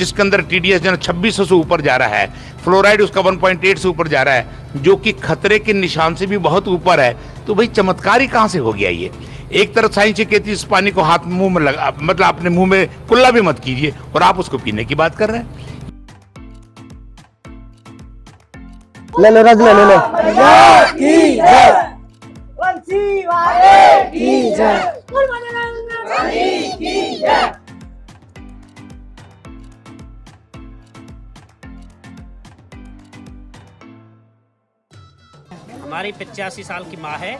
जिसके अंदर टीडीएस जो 2600 से ऊपर जा रहा है, फ्लोराइड उसका 1.8 से ऊपर जा रहा है, जो कि खतरे के निशान से भी बहुत ऊपर है। तो भाई चमत्कार ही कहां से हो गया ये? एक तरफ साइंस कहती है इस पानी को हाथ मुंह में लगा, मतलब अपने मुंह में कुल्ला भी मत कीजिए, और आप उसको पीने की बात कर रहे हैं। ले लो रज ले लो की जय वंशी वाले की जय की जय। हमारी 85 साल की माँ है।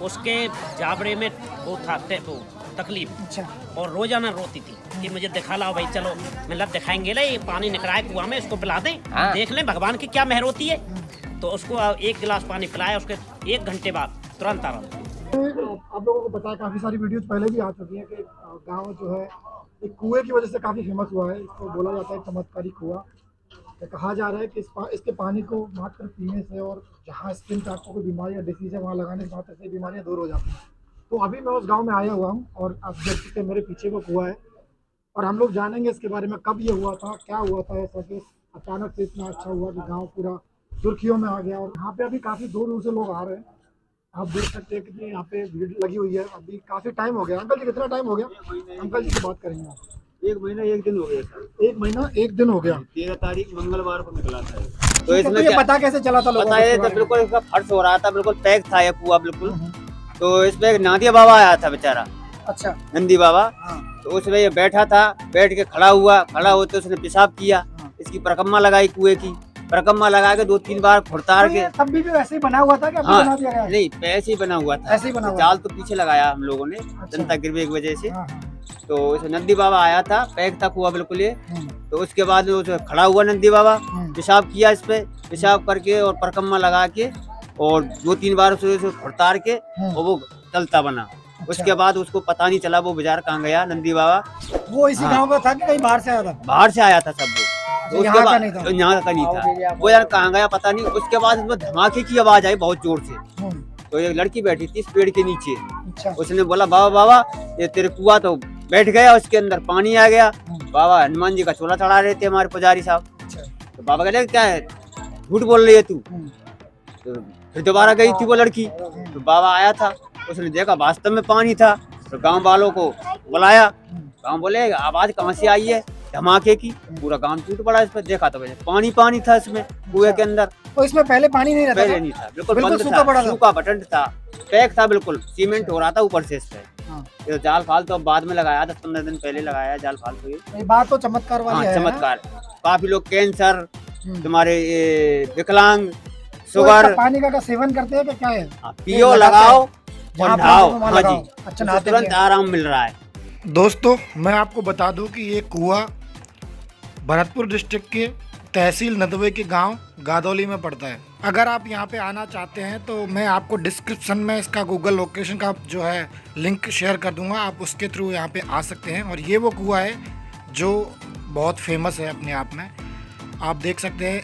उसके जाबड़े में वो था वो तकलीफ। अच्छा। और रोजाना रोती थी कि मुझे दिखा लाओ भाई, चलो मतलब दिखाएंगे ले, ये पानी निकला है कुआं में, इसको पिला दें, देख लें भगवान की क्या मेहर होती है। तो उसको एक गिलास पानी पिलाया, उसके 1 घंटे बाद तुरंत आराम। आप लोगों को पता है, काफ़ी सारी वीडियोज पहले भी आ चुकी हैं कि गांव जो है एक कुएं की वजह से काफ़ी फेमस हुआ है। इसको बोला जाता है चमत्कारी कुआं। कहा जा रहा है कि इसके पानी को मात्र पीने से और जहाँ स्किन टाइप को कोई बीमारी या डिसीज है वहाँ लगाने से मात्र से बीमारियाँ दूर हो जाती हैं। तो अभी मैं उस गांव में आया हुआ हूँ और आप देख सकते हैं मेरे पीछे वो कुआं है, और हम लोग जानेंगे इसके बारे में, कब ये हुआ था, क्या हुआ था, ऐसा कि अचानक से इतना अच्छा हुआ कि गाँव पूरा सुर्खियों में आ गया। और यहाँ पे अभी काफ़ी दूर दूर से लोग आ रहे हैं। आप देख सकते हैं कितनी यहाँ पे भीड़ लगी हुई है। अभी काफ़ी टाइम हो गया। अंकल जी कितना टाइम हो गया? अंकल जी से बात करेंगे आप। 1 महीना 1 दिन हो गया सर। 1 महीना 1 दिन हो गया। 13 तारीख मंगलवार को निकला था। तो इसमें ये पता कैसे चला था? पता है तो बिल्कुल इसका फर्श हो रहा था, बिल्कुल पैक था ये कुआ बिल्कुल। तो इसमें एक नादिया बाबा आया था बेचारा। अच्छा। नंदी बाबा। तो उसमें ये बैठा था, बैठ के खड़ा हुआ, खड़ा होते उसने पेशाब किया, इसकी परिक्रमा लगाई, कुएं की परिक्रमा लगा के 2-3 बार खुरतार के। तब भी वैसे ही बना हुआ था क्या? हाँ, बना दिया गया? नहीं ऐसे ही बना हुआ था। ऐसे ही बना हुआ। जाल तो पीछे लगाया हम लोगों ने, जनता गिरवे की वजह से। तो इसमें नंदी बाबा आया था, पैक था कुआ बिल्कुल ये। तो उसके बाद खड़ा हुआ नंदी बाबा, पेशाब किया इस पे, पेशाब करके और परिक्रमा लगा के और 2-3 बार उसे खुरतार के और वो चलता बना। उसके बाद उसको पता नहीं चला वो बाजार कहाँ गया नंदी बाबा। वो इसी गांव का था कि कहीं बाहर से आया था? बाहर से आया था सब वो। तो यहाँ का नहीं था? यहाँ का नहीं था वो, यार कहाँ गया पता नहीं। उसके बाद उसमें धमाके की आवाज आई बहुत जोर से। तो एक लड़की बैठी थी इस पेड़ के नीचे। अच्छा। उसने बोला बाबा बाबा ये तेरे कुआ, तो बैठ गया, उसके अंदर पानी आ गया। बाबा हनुमान जी का चोला चढ़ा रहे थे हमारे पुजारी साहब। तो बाबा कहते क्या है, झूठ बोल रही है तू? तो फिर दोबारा गई थी वो लड़की। तो बाबा आया था, उसने देखा वास्तव में पानी था। तो गांव वालों को बुलाया, गांव बोले आवाज कहाँ से आई है धमाके की? पूरा गांव टूट पड़ा इस पर। देखा तो पानी पानी था इसमें कुएं के अंदर। तो इसमें पहले पानी नहीं रहता? पहले नहीं था, बिल्कुल बंद था, सूखा बटन था, पैक था बिल्कुल, सीमेंट हो रहा था ऊपर से इस पे। ये जाल फाल तो बाद में लगाया, 10-15 दिन पहले लगाया जाल फाल। तो ये बात तो चमत्कार वाली है। चमत्कार। काफी लोग कैंसर, तुम्हारे विकलांग, शुगर, पानी का सेवन करते हैं क्या है? पियो, लगाओ और नहाओ। हाँ जी, अच्छा, तुरंत आराम मिल रहा है। दोस्तों मैं आपको बता दूं कि ये कुआं भरतपुर डिस्ट्रिक्ट के तहसील नदवे के गांव गादौली में पड़ता है। अगर आप यहां पे आना चाहते हैं तो मैं आपको डिस्क्रिप्शन में इसका गूगल लोकेशन का जो है लिंक शेयर कर दूंगा, आप उसके थ्रू यहां पे आ सकते हैं। और ये वो कुआं है जो बहुत फेमस है अपने आप में। आप देख सकते हैं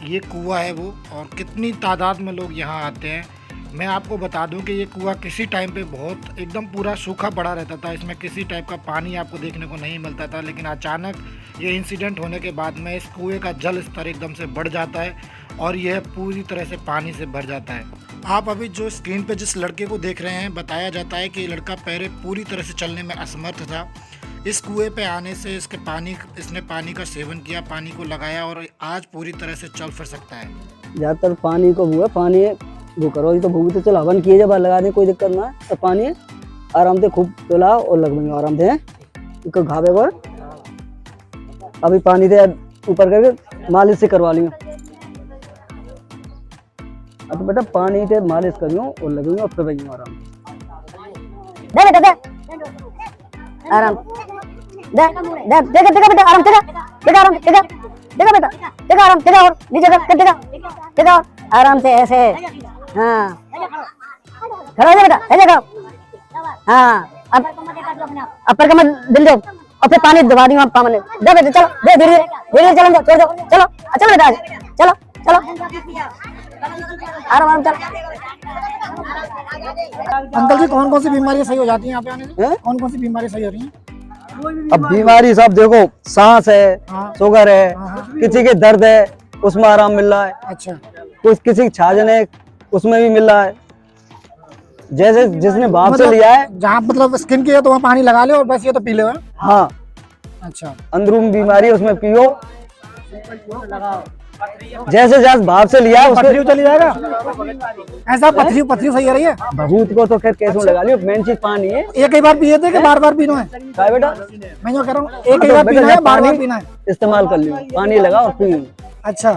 ये कुआं है वो, और कितनी तादाद में लोग यहाँ आते हैं। मैं आपको बता दूं कि ये कुआं किसी टाइम पे बहुत एकदम पूरा सूखा पड़ा रहता था, इसमें किसी टाइप का पानी आपको देखने को नहीं मिलता था। लेकिन अचानक ये इंसिडेंट होने के बाद में इस कुएं का जल स्तर एकदम से बढ़ जाता है और यह पूरी तरह से पानी से भर जाता है। आप अभी जो स्क्रीन पे जिस लड़के को देख रहे हैं, बताया जाता है कि ये लड़का पहले पूरी तरह से चलने में असमर्थ था। इस कुएं पे आने से इसने पानी का सेवन किया, पानी को लगाया और आज पूरी तरह से चल फिर सकता है। ज्यादातर पानी को हुआ, पानी वो करो ये तो भूख तो चलो हवन किए जब लगा दे कोई दिक्कत ना है। तो पानी आराम से खूब चलाओ और लगवाएंगे आराम से इसको घावे को। अभी पानी से ऊपर करके मालिश से करवा लियो। अब बेटा पानी से मालिश करियो और लगेंगे और फिर वही आराम दे बेटा दे आराम दे दे देखा देखा बेटा आराम देखा देखा आराम देखा देखा बेटा देखा आराम देखा और नीचे देखा देखा आराम से ऐसे। हाँ खड़ा हो जा बेटा, ऐसे करो। हाँ अब अपर कमर दिल दो और फिर पानी दबा दियो आप पामने दे बेटा। चलो दे धीरे धीरे चलो छोड़ दो चलो। अच्छा बेटा चलो चलो आराम आराम चल। अंकल जी कौन कौन सी बीमारियां सही हो जाती हैं यहाँ पे आने से? कौन कौन सी बीमारियां सही हो रही हैं? अब बीमारी सब देखो, सांस है, हाँ। शुगर है, किसी के दर्द है उसमें आराम मिल रहा है, अच्छा, कुछ किसी की छाजन है उसमें भी मिल रहा है। जैसे जिसने भाप से लिया है, जहाँ मतलब स्किन की है तो वहाँ पानी लगा ले और बस ये तो पी ले। हाँ, अच्छा, अंदरूनी बीमारी है उसमें पियो। जैसे जैसे भाप से लिया है पथरी उसमें चली जाएगा ऐसा। पथरी पथरी सही आ रही है। भभूत को तो खैर कैसे लगा लियो, मेन चीज पानी है। एक ही बार पिए थे कि बार बार पीना है? क्या है बेटा, मैं जो कह रहा हूँ एक ही बार पीना है, बार बार पीना है? इस्तेमाल कर लियो, पानी लगा और पियो। अच्छा,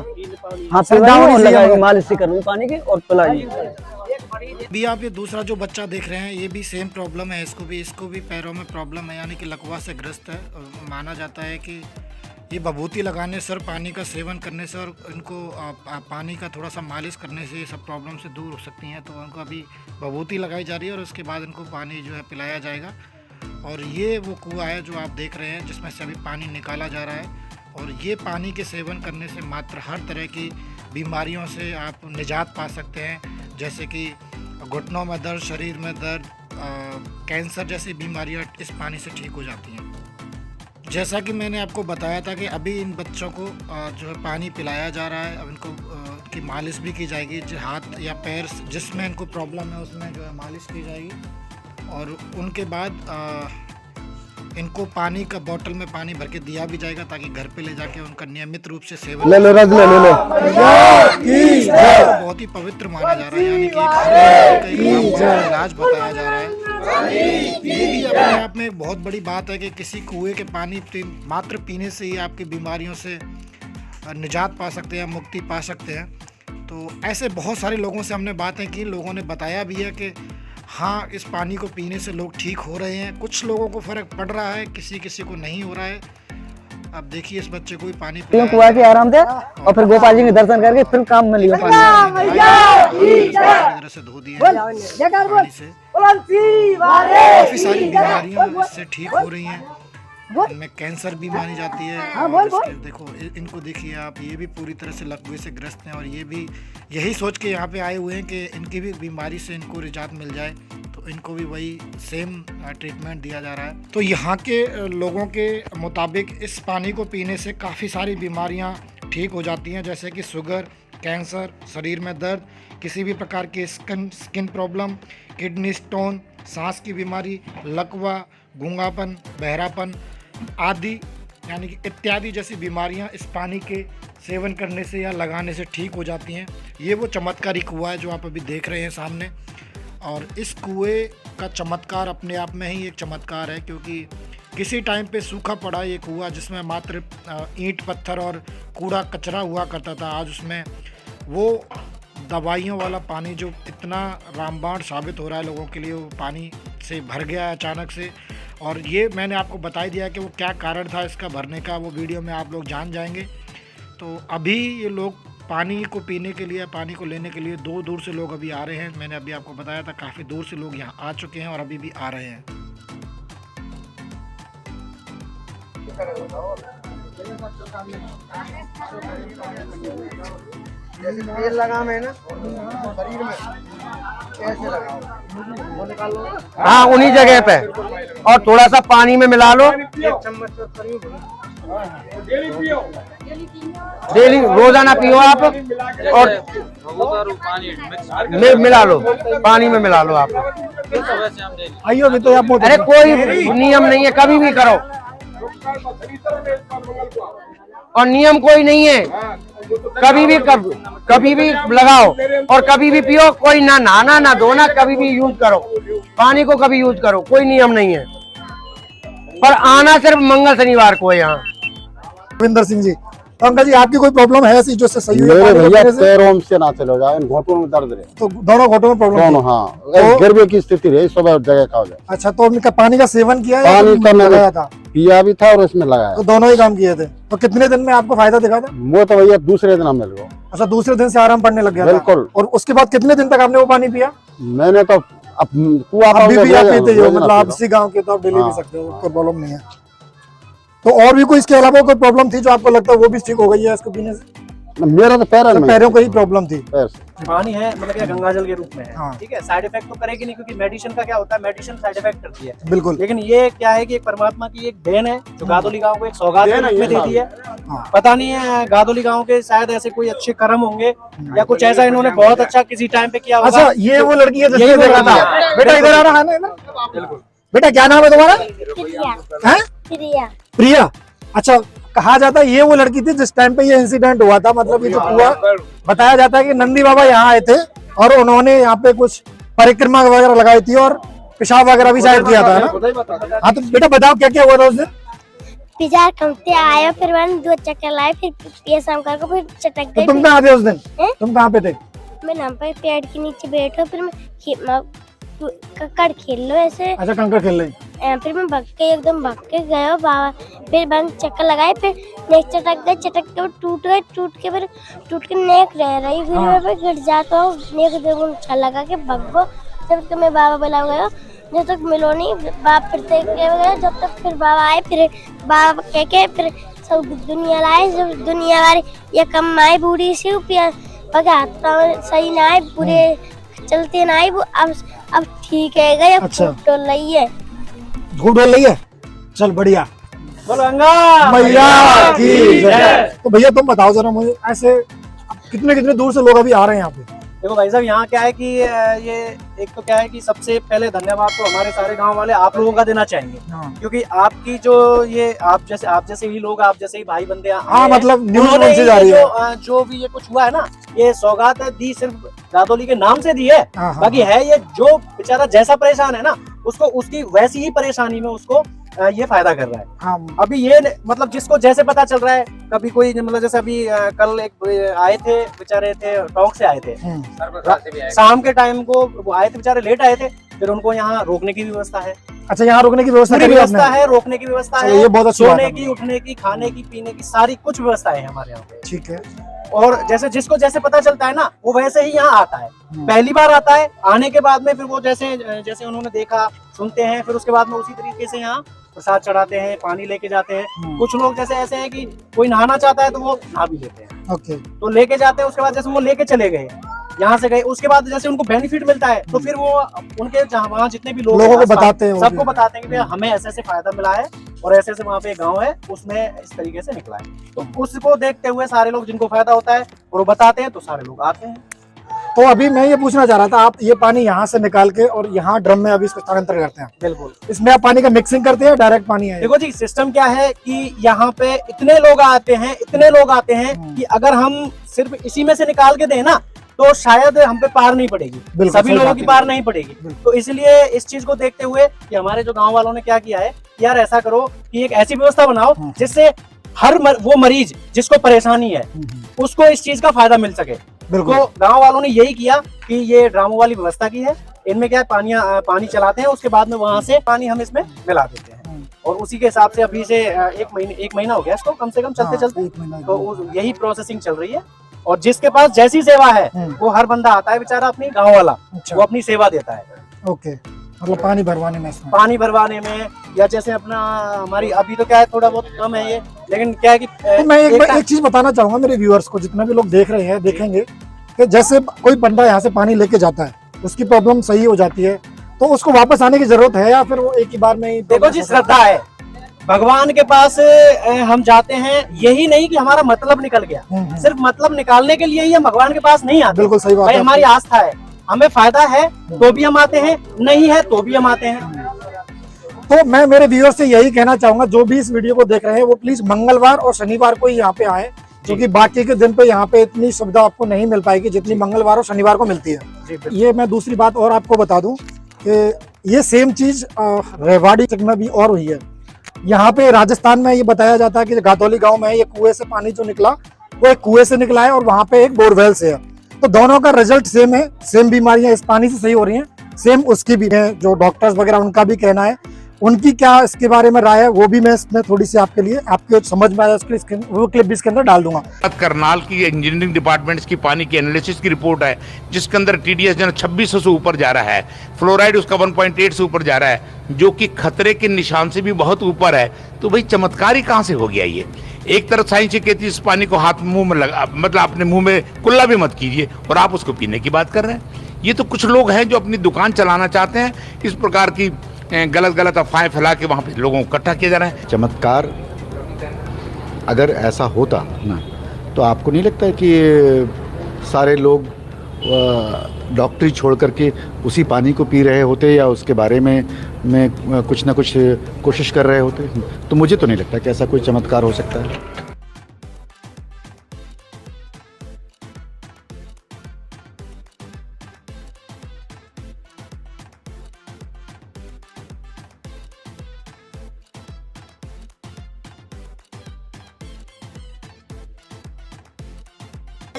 हाँ, दावरी से लगाएंगे, मालिश से करनी पानी की और पिलाइए। भी आप ये दूसरा जो बच्चा देख रहे हैं, ये भी सेम प्रॉब्लम है, इसको भी पैरों में प्रॉब्लम है, यानी कि लकवा से ग्रस्त है। और माना जाता है कि ये बभूती लगाने से और पानी का सेवन करने से और इनको पानी का थोड़ा सा मालिश करने से ये सब प्रॉब्लम से दूर हो सकती हैं। तो उनको अभी बभूती लगाई जा रही है और उसके बाद इनको पानी जो है पिलाया जाएगा। और ये वो कुआँ है जो आप देख रहे हैं, जिसमें से अभी पानी निकाला जा रहा है। और ये पानी के सेवन करने से मात्र हर तरह की बीमारियों से आप निजात पा सकते हैं, जैसे कि घुटनों में दर्द, शरीर में दर्द, कैंसर जैसी बीमारियां इस पानी से ठीक हो जाती हैं। जैसा कि मैंने आपको बताया था कि अभी इन बच्चों को जो है पानी पिलाया जा रहा है। अब इनको की मालिश भी की जाएगी, जो हाथ या पैर जिसमें इनको प्रॉब्लम है उसमें जो है मालिश की जाएगी। और उनके बाद इनको पानी का बोतल में पानी भर के दिया भी जाएगा, ताकि घर पे ले जाके उनका नियमित रूप से सेवन ले लो रज ले लो। बहुत ही पवित्र माना जा रहा है, यानी कि इलाज बताया जा रहा है। ये भी अपने आप में एक बहुत बड़ी बात है कि किसी कुएं के पानी मात्र पीने से ही आपकी बीमारियों से निजात पा सकते हैं, मुक्ति पा सकते हैं। तो ऐसे बहुत सारे लोगों से हमने बातें की, लोगों ने बताया भी है कि हाँ, इस पानी को पीने से लोग ठीक हो रहे हैं। कुछ लोगों को फ़र्क पड़ रहा है, किसी को नहीं हो रहा है। अब देखिए, इस बच्चे को भी पानी क्यों कुआं के आराम से और फिर गोपाल जी के दर्शन करके फिर काम में लियो पानी। तरह से धो दिए पानी से। काफ़ी सारी बीमारियाँ इससे ठीक हो रही हैं। इनमें कैंसर भी मानी जाती है। देखो, इनको देखिए आप, ये भी पूरी तरह से लकवे से ग्रस्त हैं और ये भी यही सोच के यहाँ पे आए हुए हैं कि इनकी भी बीमारी से इनको निजात मिल जाए। तो इनको भी वही सेम ट्रीटमेंट दिया जा रहा है। तो यहाँ के लोगों के मुताबिक इस पानी को पीने से काफ़ी सारी बीमारियाँ ठीक हो जाती हैं, जैसे कि शुगर, कैंसर, शरीर में दर्द, किसी भी प्रकार की स्किन प्रॉब्लम, किडनी स्टोन, सांस की बीमारी, लकवा, गूंगापन, बहरापन आदि, यानी कि इत्यादि जैसी बीमारियां इस पानी के सेवन करने से या लगाने से ठीक हो जाती हैं। ये वो चमत्कारी कुआं है जो आप अभी देख रहे हैं सामने। और इस कुएं का चमत्कार अपने आप में ही एक चमत्कार है, क्योंकि किसी टाइम पे सूखा पड़ा ये कुआं, जिसमें मात्र ईंट पत्थर और कूड़ा कचरा हुआ करता था, आज उसमें वो दवाइयों वाला पानी जो इतना रामबाण साबित हो रहा है लोगों के लिए, वो पानी से भर गया है अचानक से। और ये मैंने आपको बता दिया कि वो क्या कारण था इसका भरने का, वो वीडियो में आप लोग जान जाएंगे। तो अभी ये लोग पानी को पीने के लिए, पानी को लेने के लिए दूर दूर से लोग अभी आ रहे हैं। मैंने अभी आपको बताया था, काफ़ी दूर से लोग यहाँ आ चुके हैं और अभी भी आ रहे हैं। जैसे तेल लगाना है ना शरीर में, कैसे लगाओ वो निकाल लो। हाँ, उन्हीं जगह पे और थोड़ा सा पानी में मिला लो। एक चम्मच तो करीब डेली पियो, डेली रोजाना पियो आप, और मिला लो, पानी में मिला लो आप। आइयो भी तो आप, अरे कोई नियम नहीं है, कभी भी करो और नियम कोई नहीं है। कभी भी लगाओ और कभी भी पियो। कोई ना नहाना ना धोना, कभी भी यूज करो पानी को, कभी यूज करो, कोई नियम नहीं है। पर आना सिर्फ मंगल शनिवार को है यहाँ। रविंदर सिंह जी, तो अंकल जी आपकी कोई प्रॉब्लम है ऐसी जो से सही हुई? मेरे भैया पैरों से ना चलो जाए, घोटों में दर्द रहे, तो दोनों घोटों में प्रॉब्लम? दोनों, हाँ। गिरवे की स्थिति रही, सुबह जगह खाओ जाए। अच्छा, तो उनका पानी का सेवन किया है? पानी का लगाया था, पिया भी था और इसमें लगाया, तो दोनों ही काम किए थे। तो कितने दिन में आपको फायदा दिखा था? वो तो भैया दूसरे दिन मिल गया। अच्छा, दूसरे दिन से आराम पड़ने लग गया? बिल्कुल। और उसके बाद कितने दिन तक आपने वो पानी पिया? मैंने तो कुआं अभी भी आप पीते हो, मतलब आप इसी गाँव के, तो आप डेली पी सकते हो, कोई प्रॉब्लम नहीं है। तो और भी कोई इसके अलावा कोई प्रॉब्लम थी जो आपको लगता है वो भी ठीक हो गई है इसको पीने से? मेरा तो पैर में पैरों को ही प्रॉब्लम थी। पैर से पानी है मतलब क्या गंगा जल के रूप में है, हाँ। ठीक है, साइड इफेक्ट तो करेगी नहीं क्योंकि मेडिसिन का क्या होता है, मेडिसिन साइड इफेक्ट करती है, बिल्कुल। लेकिन ये क्या है कि एक परमात्मा की एक देन है जो गादोली गांव को एक सौगात के रूप में दे दी है। हाँ। पता नहीं है गादोली गांव के शायद ऐसे कोई अच्छे कर्म होंगे या कुछ ऐसा इन्होंने बहुत अच्छा किसी टाइम पे किया होगा। अच्छा, ये वो लड़की है यही जिसने वो देखा लड़की था। है। बेटा इधर आ रहा है ना, इधर। बेटा क्या नाम है तुम्हारा? हैं? प्रिया। अच्छा, कहा जाता है ये वो लड़की थी जिस टाइम पे ये इंसिडेंट हुआ था, मतलब ये जो हुआ, बताया जाता है कि नंदी बाबा यहाँ आए थे और उन्होंने यहाँ पे कुछ परिक्रमा वगैरह लगाई थी और पेशाब वगैरह भी शायद किया था, है ना? हाँ, तो बेटा बताओ क्या क्या हुआ था उस दिन? पिजार खमते आया, फिर मैंने 2 चक्कर लाए, फिर पिया शाम कर फिर चटक तो गई। तुम कहाँ थे उस दिन? तुम कहाँ पे थे? मैं नाम पर पेड़ के नीचे बैठा, फिर मैं कक्कड़ खेल लो ऐसे। अच्छा, कंकड़ खेल रही। फिर मैं भाग के गया बाबा, फिर मैंने चक्कर लगाए, फिर नेक चटक गए, चटक के टूट के नेक रह रही, फिर मैं पे गिर जाता हूँ, नेक देखो अच्छा लगा के भगो, जब तक मैं बाबा बुला गया, जब तक मिलो नहीं बाप, फिर देख गया, जब तक फिर बाबा आए, फिर बाबा कह के फिर सब दुनिया लाए, जब दुनिया वाली ये कम आए, बूढ़ी सी हाथ सही ना आए, पूरे चलते ना आए, वो अब ठीक है गए, अब अच्छा। तो लई है, झूठ बोल रही है। चल बढ़िया, बोलो गंगा मैया की जय। तो भैया तुम बताओ जरा मुझे, ऐसे कितने कितने दूर से लोग अभी आ रहे हैं यहाँ पे? देखो भाई साहब, यहाँ क्या है कि ये एक तो क्या है कि सबसे पहले धन्यवाद तो हमारे सारे गांव वाले आप लोगों का देना चाहेंगे, क्योंकि आपकी जो ये आप जैसे ही लोग, आप जैसे ही भाई बंदे, हाँ, मतलब न्यूज़ उन्होंने उनसे जा रही है। जो भी ये कुछ हुआ है ना, ये सौगात है दी सिर्फ गादोली के नाम से दी है, हाँ, हाँ, बाकी है ये जो बेचारा जैसा परेशान है ना, उसको उसकी वैसी ही परेशानी में उसको ये फायदा कर रहा है। हाँ, अभी ये मतलब जिसको जैसे पता चल रहा है, कभी कोई मतलब जैसे अभी कल एक आए थे, बेचारे थे टोंक से आए थे, शाम के टाइम को वो आए थे, बेचारे लेट आए थे, फिर उनको यहाँ रोकने की व्यवस्था है, अच्छा, यहाँ रुकने की व्यवस्था पूरी करी व्यवस्था आपने? है, रोकने की व्यवस्था चलो, है, ये बहुत अच्छी बात सोने है। की, उठने की, खाने की, पीने की सारी कुछ व्यवस्था है हमारे यहाँ पे। ठीक है। और जैसे जिसको जैसे पता चलता है ना, वो वैसे ही यहाँ आता है, पहली बार आता है, आने के बाद में फिर वो जैसे उन्होंने देखा, सुनते हैं, फिर उसके बाद में उसी तरीके से यहाँ प्रसाद चढ़ाते हैं, पानी लेके जाते हैं। कुछ लोग जैसे ऐसे हैं कि कोई नहाना चाहता है तो वो नहा भी लेते हैं, ओके। तो लेके जाते हैं, उसके बाद जैसे वो लेके चले गए, यहाँ से गए, उसके बाद जैसे उनको बेनिफिट मिलता है, तो फिर वो उनके जहाँ वहाँ जितने भी लोगों को बताते हैं, वो सबको भी। बताते हैं कि भैया हमें ऐसे ऐसे फायदा मिला है और ऐसे ऐसे वहाँ पे गांव है, उसमें इस तरीके से निकला है, तो उसको देखते हुए सारे लोग जिनको फायदा होता है और वो बताते हैं, तो सारे लोग आते हैं। तो अभी मैं ये पूछना चाह रहा था, आप ये पानी यहाँ से निकाल के और यहाँ ड्रम में अभी इसको स्थानांतर करते हैं, बिल्कुल। इसमें आप पानी का मिक्सिंग करते हैं, डायरेक्ट पानी है? देखो जी, सिस्टम क्या है कि यहाँ पे इतने लोग आते हैं कि अगर हम सिर्फ इसी में से निकाल के दें ना, तो शायद हम पे पार नहीं पड़ेगी, सभी लोगों की पार नहीं पड़ेगी। तो इसलिए इस चीज को देखते हुए कि हमारे जो गांव वालों ने क्या किया है, यार ऐसा करो कि एक ऐसी व्यवस्था बनाओ जिससे हर वो मरीज जिसको परेशानी है उसको इस चीज का फायदा मिल सके। तो गांव वालों ने यही किया कि ये ड्रामों वाली व्यवस्था की है, इनमें क्या है, पानी चलाते हैं, उसके बाद में वहां से पानी हम इसमें मिला देते हैं, और उसी के हिसाब से अभी से एक महीना हो गया इसको कम से कम चलते, तो यही प्रोसेसिंग चल रही है। और जिसके पास जैसी सेवा है वो हर बंदा आता है बेचारा अपनी गाँव वाला, वो अपनी सेवा देता है। ओके, मतलब पानी भरवाने में, पानी भरवाने में, या जैसे अपना हमारी अभी तो क्या है थोड़ा बहुत कम है ये, लेकिन क्या है कि तो मैं एक चीज बताना चाहूंगा मेरे व्यूअर्स को, जितना भी लोग देख रहे हैं देखेंगे कि जैसे कोई बंदा यहाँ से पानी लेके जाता है, उसकी प्रॉब्लम सही हो जाती है, तो उसको वापस आने की जरूरत है या फिर वो एक ही बार में ही? देखो जी, श्रद्धा है, भगवान के पास हम जाते हैं, यही नहीं कि हमारा मतलब निकल गया, सिर्फ मतलब निकालने के लिए ही हम भगवान के पास नहीं आते। बिल्कुल सही बात भाई, है। हमारी आस्था है, हमें फायदा है तो भी हम आते हैं, नहीं है तो भी हम आते हैं। तो मैं मेरे व्यूअर्स से यही कहना चाहूंगा, जो भी इस वीडियो को देख रहे हैं वो प्लीज मंगलवार और शनिवार को ही यहाँ पे आए, क्योंकि बाकी के दिन पे यहाँ पे इतनी सुविधा आपको नहीं मिल पाएगी जितनी मंगलवार और शनिवार को मिलती है। ये मैं दूसरी बात और आपको बता दूं कि ये सेम चीज रेवाड़ी में भी और हुई है। यहाँ पे राजस्थान में ये बताया जाता है कि गादोली गांव में ये कुएं से पानी जो निकला वो एक कुएं से निकला है और वहाँ पे एक बोरवेल से है, तो दोनों का रिजल्ट सेम है, सेम बीमारियां इस पानी से सही हो रही हैं, सेम उसकी भी है। जो डॉक्टर्स वगैरह उनका भी कहना है, उनकी क्या इसके बारे में राय है वो भी मैं इसमें थोड़ी सी आपके लिए आपके समझ में आया वो क्लिप भी इसके अंदर डाल दूंगा। करनाल की इंजीनियरिंग डिपार्टमेंट्स की पानी की एनालिसिस की रिपोर्ट है, जिसके अंदर TDS जो 2600 से ऊपर जा रहा है, फ्लोराइड उसका 1.8 से ऊपर जा रहा है, जो कि खतरे के निशान से भी बहुत ऊपर है। तो भाई चमत्कार ही कहाँ से हो गया ये? एक तरफ साइंस ये कहती है इस पानी को हाथ मुंह में लगा, मतलब अपने मुंह में कुल्ला भी मत कीजिए, और आप उसको पीने की बात कर रहे हैं। ये तो कुछ लोग हैं जो अपनी दुकान चलाना चाहते हैं, इस प्रकार की गलत गलत अफवाहें फैला के वहाँ पे लोगों को इकट्ठा किया जा रहा है। चमत्कार अगर ऐसा होता ना, तो आपको नहीं लगता है कि सारे लोग डॉक्टरी छोड़ करके उसी पानी को पी रहे होते या उसके बारे में कुछ ना कुछ कोशिश कर रहे होते? तो मुझे तो नहीं लगता कि ऐसा कोई चमत्कार हो सकता है।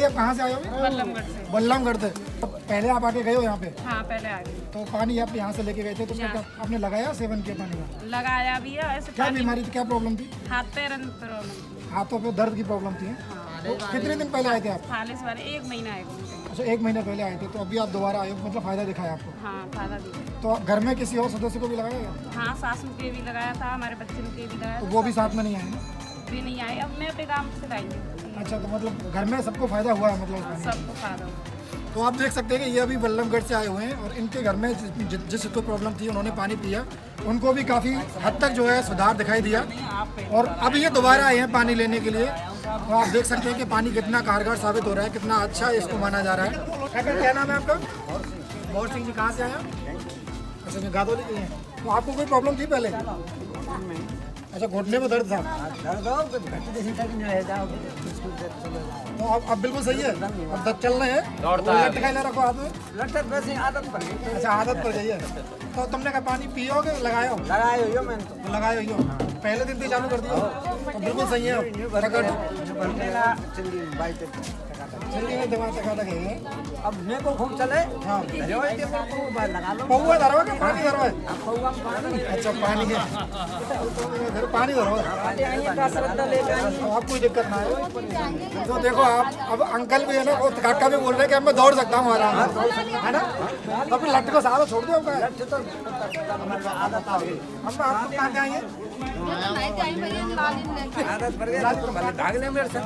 आप कहाँ से आए हो? बल्लमगढ़ से। बल्लमगढ़ से। पहले आप आके गए हो यहाँ पे? हाँ पहले आ गई। तो पानी आप यहाँ से लेके गए थे, तो आपने लगाया सेवन किया पानी का? लगाया भी है ऐसे। क्या बीमारी थी, क्या प्रॉब्लम थी? हाथ पैर प्रॉब्लम। हाथों पे दर्द की प्रॉब्लम थी। तो कितने दिन पहले आए थे आप? खालिस वाले 1 महीना आए। अच्छा 1 महीने पहले आए थे, तो अभी आप दोबारा आए हो, मतलब फायदा दिखाया आपको? हाँ फायदा दिया। तो घर में किसी और सदस्य को भी लगाया? हाँ सास के भी लगाया था, हमारे बच्चे के भी लगाया। तो वो भी साथ में नहीं आए? भी नहीं आए, अब मैं अपने काम से लाएंगे। अच्छा, तो मतलब घर में सबको फायदा हुआ है? मतलब सबको फायदा हुआ। तो आप देख सकते हैं कि ये अभी बल्लमगढ़ से आए हुए हैं और इनके घर में जिसको प्रॉब्लम थी उन्होंने पानी पिया, उनको भी काफ़ी हद तक जो है सुधार दिखाई दिया, और अब ये दोबारा आए हैं पानी लेने के लिए। तो आप देख सकते हैं कि पानी कितना कारगर साबित हो रहा है, कितना अच्छा इसको माना जा रहा है। क्या नाम है आपका? मोहर सिंह जी। कहाँ से आए? अच्छा गादोली के हैं। तो आपको कोई प्रॉब्लम थी पहले? अच्छा घुटने में दर्द था। तो अब बिल्कुल सही है, अब दर्द चल रहे हैं? लट का रखो हाथ में। आदत पड़ गई। अच्छा आदत पड़ गई है। तो तुमने कहा पानी पियोगे? लगाया हो मैंने? तो लगाया हो पहले दिन से चालू कर दिया, तो बिल्कुल सही है। जल्दी में दिमाग टका है। अब मेरे को खूब चले। हाँ लगा लो। पौवा धरो है कि पानी धरो है? अच्छा पानी है, पानी धरो है। आप कोई दिक्कत ना है। तो देखो आप, अब अंकल भी है ना, और काका भी बोल रहे हैं कि अब मैं दौड़ सकता हूँ आराम से, है ना? तो अपने लट को सारा छोड़ दो। हम आपको कहाँ जाएंगे? भाग ले मेरे साथ।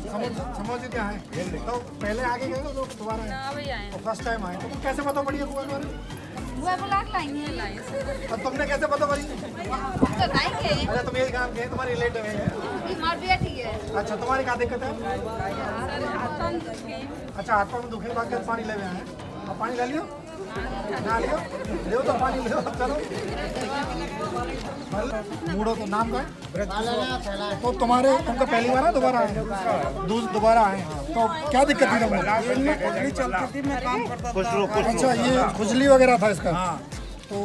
समझ क्या है? तो पहले आगे गए तो दोबारा आए? तो फर्स्ट टाइम आए, तो तुम कैसे पता पड़ी है कुएं बारे? और तुमने कैसे पता पड़ी? अच्छा तुम यही काम किए, तुम्हारी रिलेटिव है? अच्छा तुम्हारी क्या दिक्कत है? अच्छा हाथ पाँव में दुखे, बाकी पानी ले आए हैं। अब पानी ले लियो ना लियो, लियो तो पानी लियो। चलो मूडो तो नाम का है। तो तुम्हारे तुमको पहली बार है दोबारा आए? दोबारा आए। तो क्या दिक्कत थी तुम्हें? खुजली चलती थी, मैं काम करता था। अच्छा ये खुजली वगैरह था इसका? तो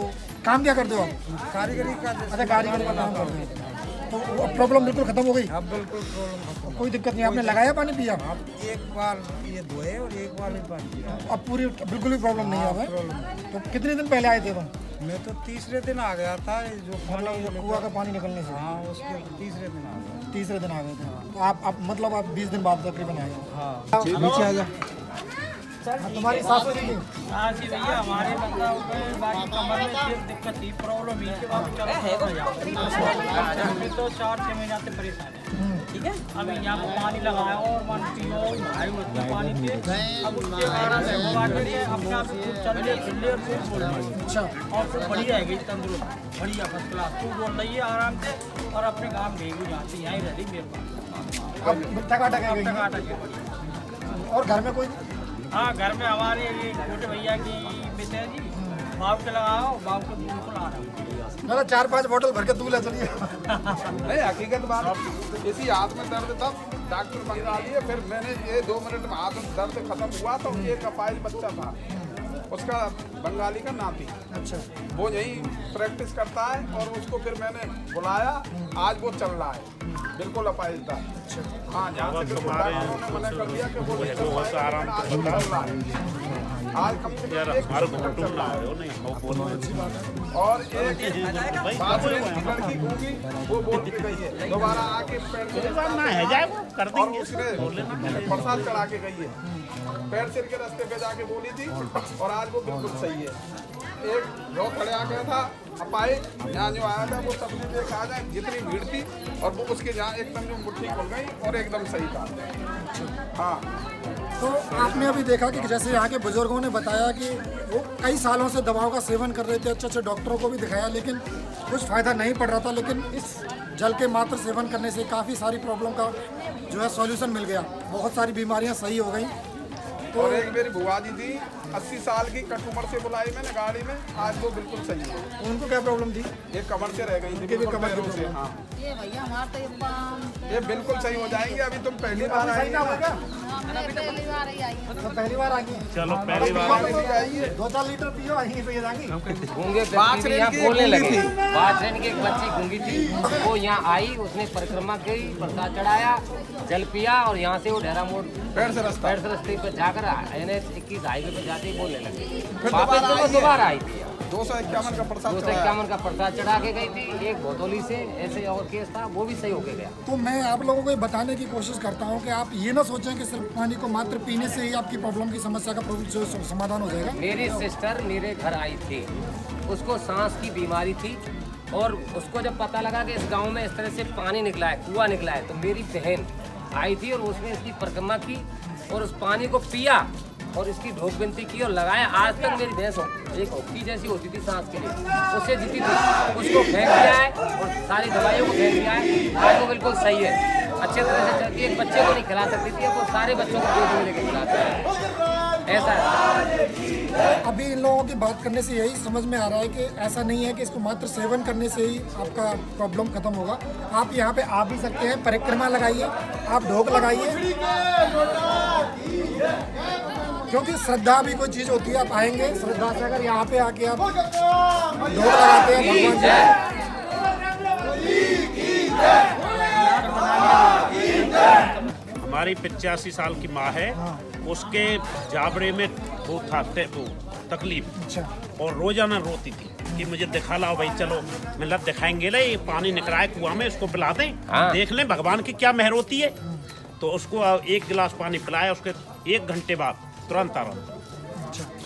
काम क्या करते हो आप? कारीगरी का। अच्छा कारीगरी का काम करते हैं। तो प्रॉब्लम बिल्कुल खत्म हो गई? अब बिल्कुल प्रॉब्लम, कोई दिक्कत नहीं। आपने लगाया पानी पिया? एक बार ये धोए और एक बार भी पानी पिया। अब पूरी बिल्कुल भी प्रॉब्लम नहीं है? तो कितने दिन पहले आए थे तुम? मैं तो तीसरे दिन आ गया था, जो मतलब कुआं का पानी निकलने से? हाँ उसके तीसरे दिन आ गया। तीसरे दिन आ गए थे। तो आप मतलब आप 20 दिन बाद तकरीबन आए? हाँ नीचे आ जा। तुम्हारी सासू जी की? हाँ जी भैया, हमारे मतलब बाकी कमर में सिर्फ दिक्कत थी, प्रॉब्लम ही के बाद चलो तो 4-6 महीने से परेशान है। ठीक है, अभी यहाँ पर पानी लगाया और मान पियो भाई होती पानी के, अब उसके बाद अपने आप चल ले फिर ले और फिर बोल रही। अच्छा और फिर बढ़िया है गई, तंदुरुस्त बढ़िया फर्स्ट क्लास। तू बोल रही है आराम से, और अपने काम गई भी जाती यहाँ ही रहती मेरे पास। अब टका बढ़िया। और घर में कोई? हाँ घर में हमारे ये छोटे भैया की मिसेज जी, बाप के लगाओ, बाप को बिल्कुल आ रहा है। 4-5 बोतल भर के दूल्हा चलिए। नहीं हकीकत बात, इसी हाथ में दर्द था, डॉक्टर मंगा लिए, फिर मैंने ये 2 मिनट में हाथ में दर्द खत्म हुआ तो एक अपाहिज बच्चा था, उसका बंगाली का नाती। अच्छा वो यही प्रैक्टिस करता है, और उसको फिर मैंने बुलाया, आज वो चल रहा है, बिल्कुल अपाहिज था। हाँ जहाँ से डॉक्टरों ने मना कर दिया कि वो नहीं चल पाएगा, आज वो चल रहा है। आज कम से कम 1 किलोमीटर चल रहा है। और एक बात लड़की होगी, वो बोल के गई है, दोबारा आके पैर और उसने प्रसाद चढ़ा के गई है, पैर सिर के रास्ते पे जाके बोली थी, और आज वो बिल्कुल सही है। एक लोग खड़े आ गया था, अपाए यहाँ जो आया था वो सबने देखा जाए जितनी भीड़ थी और वो उसके यहाँ एकदम जो मुट्ठी खुल गई और एकदम सही था। हाँ, तो आपने अभी देखा कि जैसे यहाँ के बुजुर्गों ने बताया कि वो कई सालों से दवाओं का सेवन कर रहे थे, अच्छे अच्छे डॉक्टरों को भी दिखाया, लेकिन कुछ फ़ायदा नहीं पड़ रहा था। लेकिन इस जल के मात्र सेवन करने से काफ़ी सारी प्रॉब्लम का जो है सॉल्यूशन मिल गया, बहुत सारी बीमारियाँ सही हो गई। तो एक मेरी बुआ जी थी 80 साल की, कट उम्र से बुलाई मैंने गाड़ी में, आज वो बिल्कुल सही है। उनको क्या प्रॉब्लम थी? एक कमर से रह गई थी, उनके भी कमर की से। हाँ, ये भैया हमारा तो ये बिल्कुल सही हो जाएंगे। अभी तुम पहली बार आई पहली बार ही आई तो पहली बार आएंगी। चलो पहली बार आइए, 2-4 लीटर पियो, आएंगी फिर जाएंगी। बोलने लगे। 5 दिन की एक बच्ची गूंगी थी, वो यहाँ आई, उसने परिक्रमा की, प्रसाद चढ़ाया, जल पिया और यहाँ से वो डेरा मोड़ पैर से रास्ते पे जाकर NH 21 हाईवे पे जाते ही बोलने लगे। वापस तो दोबारा आई थी, 251 का प्रसाद 251 का प्रसाद चढ़ा के गई थी। एक भोतोली से ऐसे और केस था, वो भी सही होके गया। तो मैं आप लोगों को ये बताने की कोशिश करता हूँ कि आप ये ना सोचें कि सिर्फ पानी को मात्र पीने से ही आपकी प्रॉब्लम की समस्या का जो समाधान हो जाएगा। मेरी सिस्टर मेरे घर आई थी, उसको सांस की बीमारी थी और उसको जब पता लगा कि इस गांव में इस तरह से पानी निकला है, कुआं निकला है, तो मेरी बहन आई थी और उसने इसकी परिक्रमा की और उस पानी को पिया और इसकी ढोक बिनती की और लगाया। आज तक मेरी भैंस एक हॉकी जैसी होती थी सांस के लिए, उससे जीती थी, उसको फेंक दिया है और सारी दवाइयों को फेंक दिया है। आज वो बिल्कुल सही है, अच्छे तरह से चलती है। एक बच्चे को नहीं खिला सकती थी, अब वो सारे बच्चों को गोद में लेके खिलाते हैं। ऐसा है। अभी इन लोगों की बात करने से यही समझ में आ रहा है कि ऐसा नहीं है कि इसको मात्र सेवन करने से ही आपका प्रॉब्लम खत्म होगा। आप यहाँ पे आ भी सकते हैं, परिक्रमा लगाइए, आप ढोक लगाइए, क्योंकि श्रद्धा भी कोई चीज़ होती है। आप आएंगे श्रद्धा से, अगर यहाँ पे आके आप ढोक लगाते हैं भगवान जी। हमारी 85 साल की माँ है, उसके जाबड़े में वो था वो तकलीफ, और रोजाना रोती थी कि मुझे दिखा लाओ भाई, चलो मतलब दिखाएंगे ले, ये पानी निकला है कुआं में, इसको पिला दें, देख लें भगवान की क्या मेहर होती है। तो उसको 1 गिलास पानी पिलाया, उसके 1 घंटे बाद तुरंत आराम।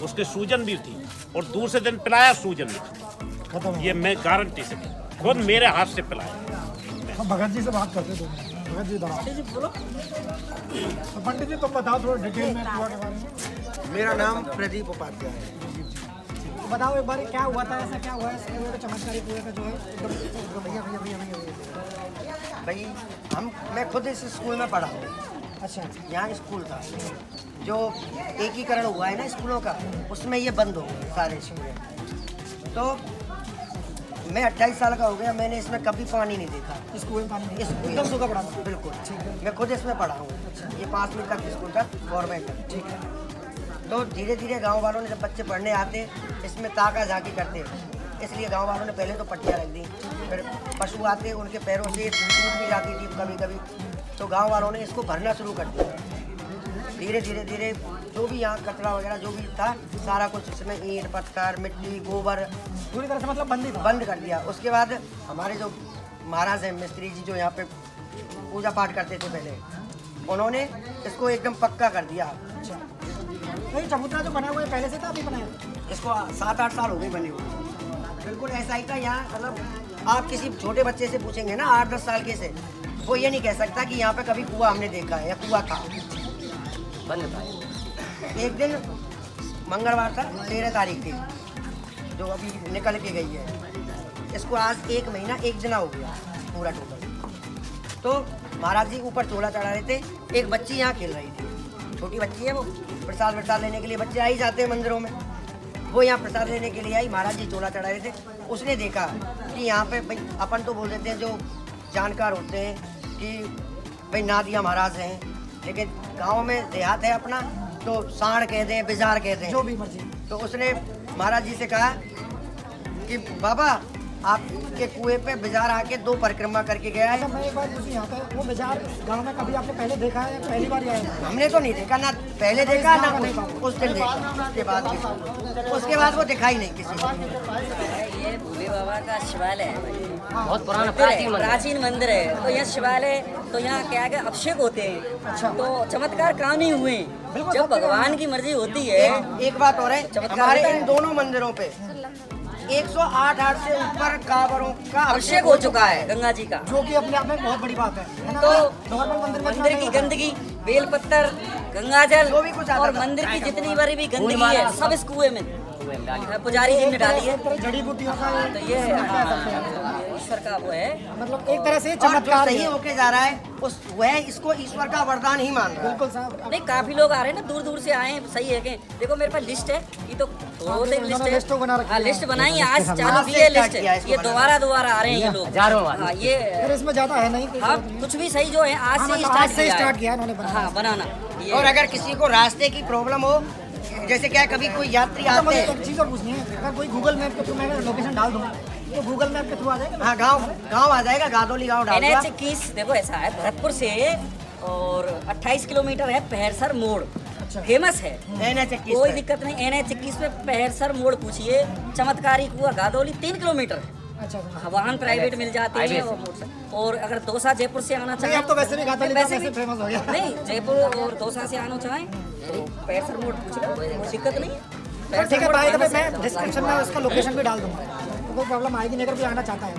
उसके सूजन भी थी और दूसरे दिन पिलाया, सूजन भी खत्म। ये मैं गारंटी से खुद मेरे हाथ से पिलाया। भगत जी से बात करते हैं। भगत जी बोलो। तो पंडित जी तुम बताओ थोड़ा डिटेल में कुआं के बारे में। मेरा नाम प्रदीप उपाध्याय है। तो बताओ एक बार क्या हुआ था, ऐसा क्या हुआ है इस कुएं का, चमत्कारी कुएं का जो है एकदम भाई मैं खुद इस स्कूल में पढ़ा हूँ। अच्छा, यहाँ स्कूल था, जो एकीकरण हुआ है ना स्कूलों का, उसमें ये बंद हो गए सारे स्कूल। तो मैं 28 साल का हो गया, मैंने इसमें कभी पानी नहीं देखा। स्कूल में पानी एकदम सूखा पड़ा था, बिल्कुल। मैं खुद इसमें पढ़ा हूँ। ये 5वीं तक स्कूल था, गवर्नमेंट। ठीक है। तो धीरे धीरे गांव वालों ने, जब बच्चे पढ़ने आते, इसमें ताका झाकी करते, इसलिए गांव वालों ने पहले तो पट्टियाँ रख दी। फिर पशु आते, उनके पैरों से टूट भी जाती थी कभी कभी, तो गांव वालों ने इसको भरना शुरू कर दिया। धीरे धीरे धीरे जो भी यहाँ कचरा वगैरह जो भी था, सारा कुछ इसमें ईंट पत्थर मिट्टी गोबर पूरी तरह से मतलब बंद कर दिया। उसके बाद हमारे जो महाराज हैं, मिस्त्री जी, जो यहाँ पे पूजा पाठ करते थे पहले, उन्होंने इसको एकदम पक्का कर दिया। तो ये चबूतरा जो बना हुआ है पहले से था, अभी बनाया? इसको 7-8 साल हो गए बने हुए। बिल्कुल ऐसा ही था यहाँ। मतलब आप किसी छोटे बच्चे से पूछेंगे ना 8-10 साल के से, वो ये नहीं कह सकता कि यहाँ पे कभी कुआं हमने देखा है या कुआं था। एक दिन मंगलवार था, 13 तारीख थी, जो अभी निकल के गई है। इसको आज 1 महीना 1 दिन हो गया पूरा टोटल। तो महाराज जी ऊपर चोला चढ़ा रहे थे, एक बच्ची यहाँ खेल रही थी, छोटी बच्ची है वो। प्रसाद लेने के लिए बच्चे आ ही जाते हैं मंदिरों में, वो यहाँ प्रसाद लेने के लिए आई। महाराज जी चोला चढ़ा रहे थे, उसने देखा कि यहाँ पे भाई अपन तो बोल देते हैं, जो जानकार होते हैं कि भाई नादिया महाराज हैं, लेकिन गांव में देहात है अपना, तो साढ़ कह दें, बिजार कह दें, जो भी मर्जी। तो उसने महाराज जी से कहा कि बाबा आपके कुएं पे बिजार आके 2 परिक्रमा करके गया है। मैं एक बार पूछूं, यहाँ पे वो बिजार गांव में कभी आपने पहले देखा है, पहली बार आया है? हमने तो नहीं देखा, ना पहले देखा ना उस दिन देखा, उसके बाद वो दिखाई नहीं किसी को। ये भोले बाबा का शिवालय है, बहुत पुराना प्राचीन मंदिर है। तो यहाँ शिवालय, तो यहाँ क्या क्या अभिषेक होते हैं, तो चमत्कार काम ही हुए जब भगवान की मर्जी होती है। एक बात और है, हमारे इन दोनों मंदिरों पे 108 से ऊपर कांवरों का अभिषेक हो चुका है गंगा जी का, जो कि अपने आप में बहुत बड़ी बात है ना? तो नॉर्मल मंदिर की गंदगी, बेलपत्तर, गंगाजल जो भी कुछ आता और था। मंदिर की जितनी बड़ी भी गंदगी है सब इस कुएं में पुजारी जी ने डाली है। जड़ी बूटियों का तो ये ईश्वर का वो है, मतलब एक तरह से और जो चमत्कार सही है। होके जा रहा है उस वह इसको ईश्वर का वरदान ही मान रहा है। बिल्कुल साहब। नहीं काफी लोग आ रहे हैं ना, दूर दूर से आए हैं, सही है कि देखो मेरे पास लिस्ट है, ये तो बहुत एक लिस्ट है, लिस्ट तो बना रखी है। लिस्ट बनाई है, आज चालू आज की से है start लिस्ट, किया है इसको ये बनाना। दोबारा आ रहे हैं ये लोग, हाँ ये फिर इसमें ज्यादा है नहीं? हाँ कुछ भी सही जो है आज से आज से स्टार्ट स्टार्ट किया है इन्होंने बनाना। हाँ बनाना ये और अगर किसी को रास्ते की प्रॉब्लम हो, जैसे क्या कभी कोई यात्री तो आते मुझे हैं, एक चीज और पूछनी है, अगर कोई गूगल मैप के थ्रू मैं लोकेशन डाल दूँ तो गूगल मैप के थ्रू आ जाएगा? हाँ गांव आ जाएगा, गादोली गांव डाल NH 21 देखो ऐसा है, भरतपुर से और 28 किलोमीटर है पहरसर मोड़, फेमस है NH 21 कोई पे। दिक्कत नहीं। NH 21 में पहरसर मोड़ पूछिए, चमत्कारी कुआं गादौली 3 किलोमीटर है। अच्छा वाहन प्राइवेट मिल जाते हैं और मोटरसाइकिल। और अगर दौसा जयपुर से आना चाहें, अब तो वैसे भी गादौली का वैसे वैसे भी फेमस हो गया। नहीं जयपुर और दौसा से आना चाहें तो पहरसर मोड़ पूछ लो, कोई दिक्कत नहीं है। ठीक है भाई, मैं डिस्क्रिप्शन में उसका लोकेशन भी डाल दूंगा, तो कोई प्रॉब्लम आएगी नहीं अगर कोई आना चाहता है।